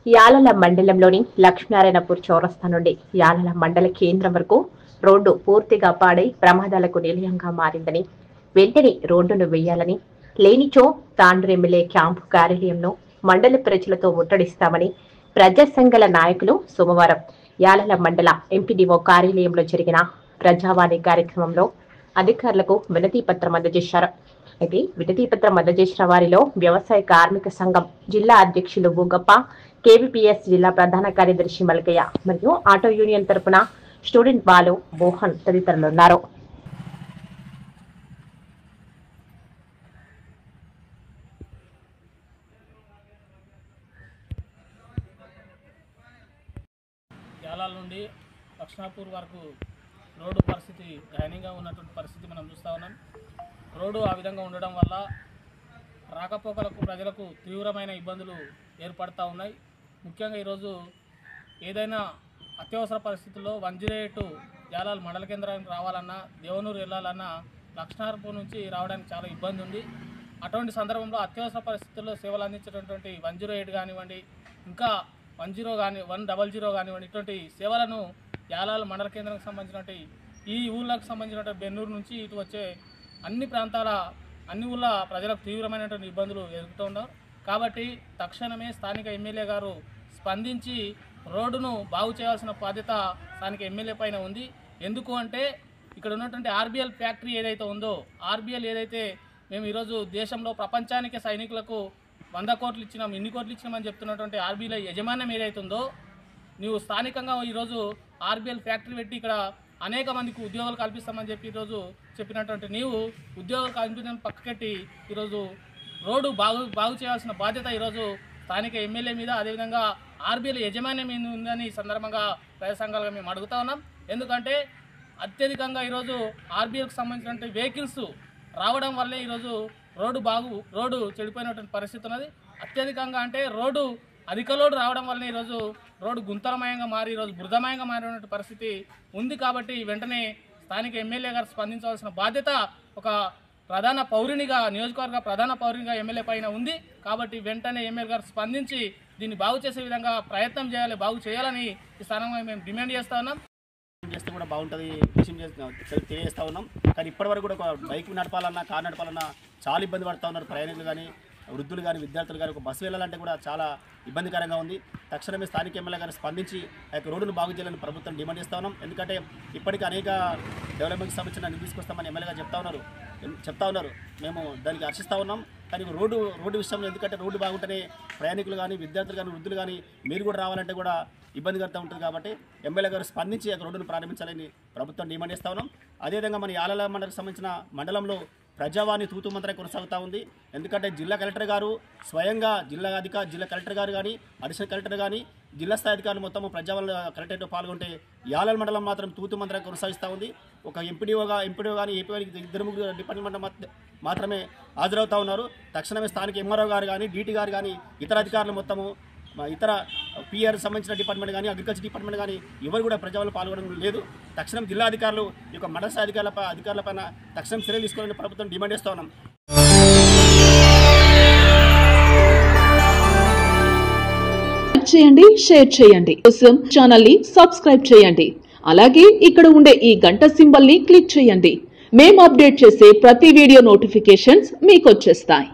యాలల మండలంలోని లక్ష్మీనారాయణపూర్ చౌరస్తా నుండి యాలల మండల కేంద్రం వరకు రోడ్డు పూర్తిగా పాడై ప్రమాదాలకు నిలయంగా మారిందని, వెంటనే రోడ్డును వేయాలని, లేనిచో తాండ్రు ఎమ్మెల్యే క్యాంపు కార్యాలయంలో మండల ప్రజలతో ముట్టడిస్తామని ప్రజా సంఘాల నాయకులు సోమవారం యాలల మండల ఎంపీడీఓ కార్యాలయంలో జరిగిన ప్రజావాణి కార్యక్రమంలో అధికారులకు వినతి పత్రం అందజేశారు. అయితే వినతి పత్రం అందజేసిన వారిలో వ్యవసాయ కార్మిక సంఘం జిల్లా అధ్యక్షులు బూగప్ప, కేవీపీఎస్ జిల్లా ప్రధాన కార్యదర్శి మల్కయ్య మరియు ఆటో యూనియన్ తరపున స్టూడెంట్ బాలు, మోహన్ తదితరులున్నారు. యాలాల నుండి లక్ష్మీనారాయణపూర్ వరకు రోడ్డు పరిస్థితి దయనీయంగా ఉన్నటువంటి పరిస్థితి మనం చూస్తూ ఉన్నాం. రోడ్డు ఆ విధంగా ఉండడం వల్ల రాకపోకలకు ప్రజలకు తీవ్రమైన ఇబ్బందులు ఏర్పడుతూ ఉన్నాయి. ముఖ్యంగా ఈరోజు ఏదైనా అత్యవసర పరిస్థితుల్లో 108 యాలాల మండల కేంద్రానికి రావాలన్నా, దేవనూరు వెళ్ళాలన్నా లక్ష్మీనారాయణపూర్ నుంచి రావడానికి చాలా ఇబ్బంది ఉంది. అటువంటి సందర్భంలో అత్యవసర పరిస్థితుల్లో సేవలు అందించేటటువంటి 108 కానివ్వండి, ఇంకా 100 కానివ్వండి, ఇటువంటి సేవలను యాలాల మండల కేంద్రానికి సంబంధించినటువంటి ఈ ఊళ్ళకు సంబంధించినటువంటి బెన్నూరు నుంచి ఇటు వచ్చే అన్ని ఊళ్ళ ప్రజలకు తీవ్రమైనటువంటి ఇబ్బందులు ఎదుర్కొంటూ ఉన్నారు. కాబట్టి తక్షణమే స్థానిక ఎమ్మెల్యే గారు స్పందించి రోడ్డును బాగు చేయాల్సిన బాధ్యత స్థానిక ఎమ్మెల్యే పైన ఉంది. ఎందుకు అంటే ఇక్కడ ఉన్నటువంటి ఆర్బీఎల్ ఫ్యాక్టరీ ఏదైతే ఉందో, ఆర్బీఎల్ ఏదైతే మేము ఈరోజు దేశంలో ప్రపంచానికి సైనికులకు 100 కోట్లు ఇచ్చినాం, ఇన్ని కోట్లు ఇచ్చినామని చెప్తున్నటువంటి ఆర్బీఎల్ యజమాన్యం ఏదైతే ఉందో, నువ్వు స్థానికంగా ఈరోజు ఆర్బీఎల్ ఫ్యాక్టరీ పెట్టి ఇక్కడ అనేక మందికి ఉద్యోగాలు కల్పిస్తామని చెప్పి ఈరోజు చెప్పినటువంటి నీవు ఉద్యోగాలు కల్పించడం పక్కకెట్టి ఈరోజు రోడ్డు బాగు చేయాల్సిన బాధ్యత ఈరోజు స్థానిక ఎమ్మెల్యే మీద, అదేవిధంగా ఆర్బీఎల్ యజమాన్యం మీద ఉందని ఈ సందర్భంగా ప్రజా సంఘాలుగా మేము అడుగుతా ఉన్నాం. ఎందుకంటే అత్యధికంగా ఈరోజు ఆర్బీఎల్కి సంబంధించినటువంటి వెహికల్స్ రావడం వల్లే ఈరోజు రోడ్డు చెడిపోయినటువంటి పరిస్థితి ఉన్నది. అత్యధికంగా అంటే రోడ్డు అధిక లోడు రావడం వల్ల ఈరోజు రోడ్డు గుంతలమయంగా మారి ఈరోజు బృధమయంగా మారినటువంటి పరిస్థితి ఉంది. కాబట్టి వెంటనే స్థానిక ఎమ్మెల్యే గారు స్పందించవలసిన బాధ్యత ఒక నియోజకవర్గ ప్రధాన పౌరునిగా ఎమ్మెల్యే పైన ఉంది. కాబట్టి వెంటనే ఎమ్మెల్యే గారు స్పందించి దీన్ని బాగు చేసే విధంగా ప్రయత్నం చేయాలి, బాగు చేయాలని ఈ స్థానంగా మేము డిమాండ్ చేస్తూ ఉన్నాం. చేస్తే కూడా బాగుంటుంది విషయం తెలియజేస్తూ ఉన్నాం. కానీ ఇప్పటివరకు కూడా ఒక బైక్ నడపాలన్నా, కారు నడపాలన్నా చాలా ఇబ్బంది పడుతూ ఉన్నారు. ప్రయాణికులు కానీ, వృద్ధులు కానీ, విద్యార్థులు కానీ ఒక బస్సు వెళ్ళాలంటే కూడా చాలా ఇబ్బందికరంగా ఉంది. తక్షణమే స్థానిక ఎమ్మెల్యే గారు స్పందించి ఆ యొక్క రోడ్డును బాగు చేయాలని ప్రభుత్వం డిమాండ్ చేస్తూ ఉన్నాం. ఎందుకంటే ఇప్పటికీ అనేక డెవలప్మెంట్కి సంబంధించిన నిధులు తీసుకొస్తామని ఎమ్మెల్యే గారు చెప్తా ఉన్నారు. మేము దానికి హర్షిస్తూ ఉన్నాం. కానీ రోడ్డు విషయంలో ఎందుకంటే రోడ్డు బాగుంటేనే ప్రయాణికులు కానీ, విద్యార్థులు కానీ, వృద్ధులు కానీ మీరు కూడా రావాలంటే కూడా ఇబ్బందికరంగా ఉంటుంది. కాబట్టి ఎమ్మెల్యే గారు స్పందించి ఆ రోడ్డును ప్రారంభించాలని ప్రభుత్వం డిమాండ్ చేస్తూ ఉన్నాం. అదేవిధంగా మన యాలల మండలికి సంబంధించిన మండలంలో ప్రజావాణి తూతూ మంత్రం కొనసాగుతూ ఉంది. ఎందుకంటే జిల్లా కలెక్టర్ గారు స్వయంగా జిల్లా కలెక్టర్ గారు కానీ, అడిషనల్ కలెక్టర్ కానీ, జిల్లా స్థాయి అధికారులు మొత్తం ప్రజావాణి కలెక్టరేట్లో పాల్గొంటే యాలల మండలం మాత్రం తూతూ మంత్రం కొనసాగిస్తూ ఉంది. ఒక ఎంపీడీఓ కానీ ఏపీ 2-3 డిపార్ట్మెంట్ మాత్రమే హాజరవుతూ ఉన్నారు. తక్షణమే స్థానిక ఎంఆర్ఓ గారు కానీ, డీటీ గారు కానీ, ఇతర అధికారులు మొత్తము ఇతర పిఆర్ సంబంధించిన డిపార్ట్మెంట్ కానీ, అగ్రికల్చర్ డిపార్ట్మెంట్ కానీ ఎవరు కూడా ప్రజలు పాల్గొనడం లేదు. తక్షణం జిల్లా అధికారులు ఈ యొక్క మండల స్థాయి అధికారులపైన తక్షణం చర్యలు తీసుకోవాలని ప్రభుత్వం డిమాండ్ చేస్తూ ఉన్నాం. చేయండి, షేర్ చేయండి, కోసం ఛానల్ ని సబ్స్క్రైబ్ చేయండి. అలాగే ఇక్కడ ఉండే ఈ గంట సింబల్ ని క్లిక్ చేయండి. మేము అప్డేట్ చేసే ప్రతి వీడియో నోటిఫికేషన్స్ మీకు వచ్చేస్తాయి.